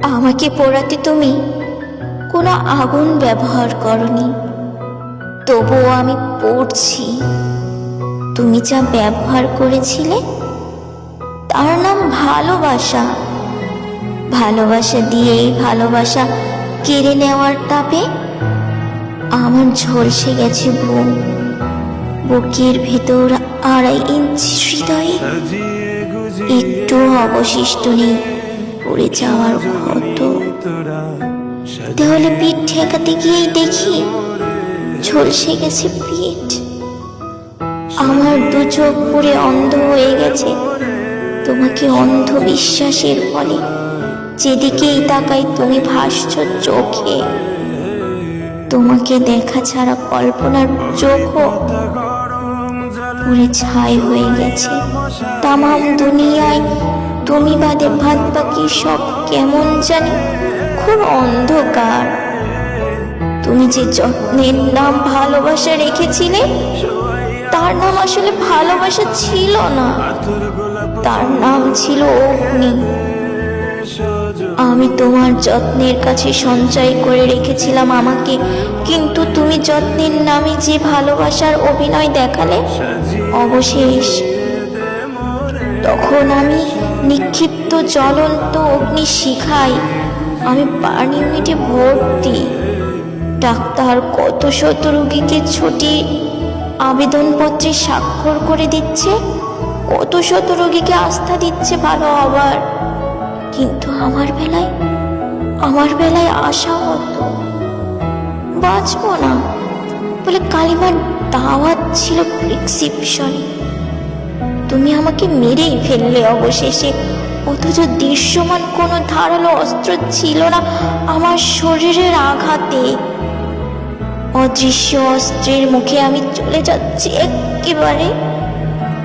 আমাকে পোড়াতে তুমি কোনো আগুন ব্যবহার করনি, তবুও আমি পড়ছি। তুমি যা ব্যবহার করেছিলে তার নাম ভালোবাসা। ভালোবাসা দিয়েই ভালোবাসা কেড়ে নেওয়ার তাপে আমার ঝলসে গেছে বুক। বুকের ভেতর 2.5 ইঞ্চি হৃদয়ে একটু অবশিষ্ট নেই পড়ে যাওয়ার ক্ষত। দেওয়ালে পিঠ ঠেকাতে গিয়েই দেখি ঝলসে গেছে পিঠ। আমার 2 চোখ পুরে অন্ধ হয়ে গেছে তোমাকে অন্ধ বিশ্বাসের ফলে। যেদিকেই তাকাই তুমি ভাসছো চোখে। তোমাকে দেখা ছাড়া কল্পনার চোখও পুরে ছাই হয়ে গেছে। তামাম দুনিয়ায় তুমি বাদে ভাত বাকি সব কেমন জানি খুব অন্ধকার। তুমি যে যত্নের নাম ভালোবাসা রেখেছিলে তার নাম আসলে ভালোবাসা ছিল না, তার নাম ছিল অগ্নি। আমি তোমার যত্নের কাছে সঞ্চয় করে রেখেছিলাম আমাকে, কিন্তু তুমি যত্নের নামে যে ভালোবাসার অভিনয় দেখালে অবশেষ তখন আমি নিক্ষিপ্ত জ্বলন্ত অগ্নি শিখাই। আমি বার্ন ইউনিটে ভর্তি। ডাক্তার কত শত রোগীকে ছুটি আবেদনপত্রে স্বাক্ষর করে দিচ্ছে, কত শত রোগীকে আস্থা দিচ্ছে ভালো হবার, কিন্তু আমার বেলায় আশা হতো বাঁচবো না বলে কালিমার দাওয়াত ছিল প্রেসক্রিপশনে। তুমি আমাকে মেরেই ফেললে অবশেষে, অথচ দৃশ্যমান কোনো ধারালো অস্ত্র ছিল না আমার শরীরের আঘাতে। অদৃশ্য অস্ত্রের মুখে আমি চলে যাচ্ছি একেবারে।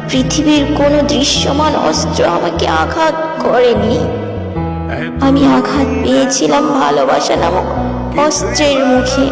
পৃথিবীর কোনো দৃশ্যমান অস্ত্র আমাকে আঘাত করেনি। আমি আঘাত পেয়েছিলাম ভালোবাসা নামক অস্ত্রের মুখে।